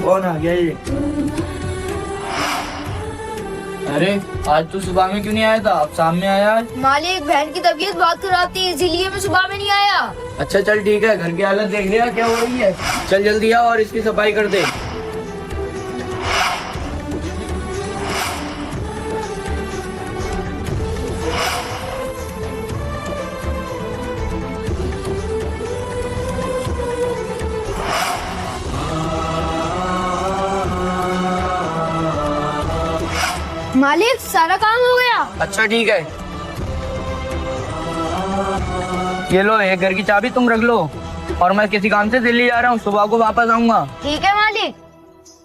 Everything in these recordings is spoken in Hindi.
कौन आ गया ये? अरे आज तू सुबह में क्यों नहीं आया था? अब शाम में आया है। मालिक बहन की तबीयत बहुत खराब थी, इसीलिए मैं सुबह में नहीं आया। अच्छा चल ठीक है, घर की हालत देख लिया क्या हो रही है? चल जल्दी आ और इसकी सफाई कर दे। मालिक सारा काम हो गया। अच्छा ठीक है, ये लो ये घर की चाबी तुम रख लो, और मैं किसी काम से दिल्ली जा रहा हूँ, सुबह को वापस आऊंगा। ठीक है मालिक।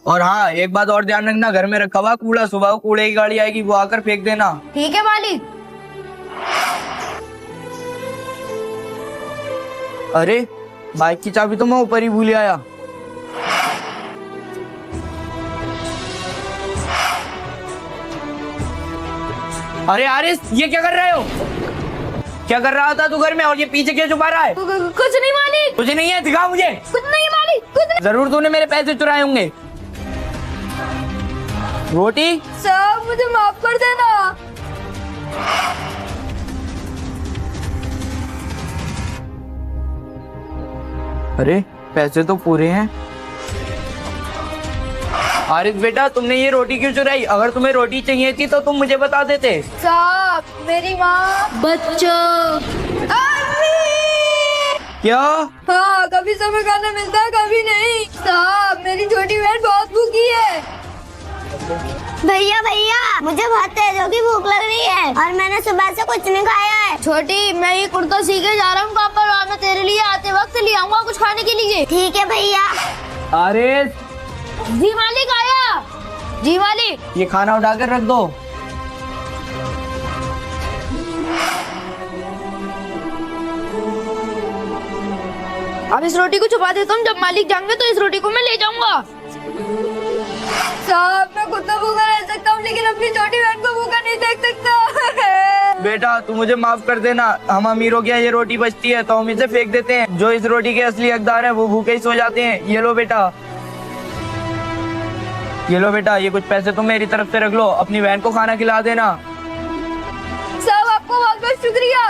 और हाँ एक बात और ध्यान रखना, घर में रखा हुआ कूड़ा सुबह को कूड़े की गाड़ी आएगी, वो आकर फेंक देना। ठीक है मालिक। अरे बाइक की चाबी तो मैं ऊपर ही भूल आया। अरे आरिस ये क्या कर रहे हो? क्या कर रहा था तू घर में, और ये पीछे क्या छुपा रहा है? कुछ नहीं मालिक। कुछ नहीं है, दिखा मुझे। कुछ नहीं मालिक, कुछ नहीं। जरूर तूने मेरे पैसे चुराए होंगे। रोटी सब मुझे माफ कर देना। अरे पैसे तो पूरे हैं। आरिफ बेटा तुमने ये रोटी क्यों चुराई? अगर तुम्हें रोटी चाहिए थी तो तुम मुझे बता देते। साहब मेरी माँ बच्चों। क्या? हाँ कभी समय खाना मिलता है कभी नहीं। साहब मेरी छोटी बहन बहुत भूखी है। भैया भैया मुझे बहुत तेजों की भूख लग रही है और मैंने सुबह से कुछ नहीं खाया है। छोटी मैं ये कुर्ता सीखे जा रहा हूँ पापा, और मैं तेरे लिए आते वक्त ले आऊंगा कुछ खाने के लिए। ठीक है भैया। आरिफ जी मालिक आया। जी मालिक। ये खाना उठा कर रख दो। अब इस रोटी को छुपा देता हूँ, जब मालिक जाएंगे तो इस रोटी को मैं ले जाऊंगा। साहब मैं कुत्ता भूखा रह सकता हूँ, लेकिन अपनी छोटी बहन को भूखा नहीं देख सकता। बेटा तू मुझे माफ कर देना, हम अमीरों के यहाँ ये रोटी बचती है तो हम इसे फेंक देते हैं, जो इस रोटी के असली हकदार हैं वो भूखे ही सो जाते हैं। ये लो बेटा, ये लो बेटा, ये कुछ पैसे तुम मेरी तरफ से रख लो, अपनी बहन को खाना खिला देना। साहब आपको बहुत बहुत शुक्रिया।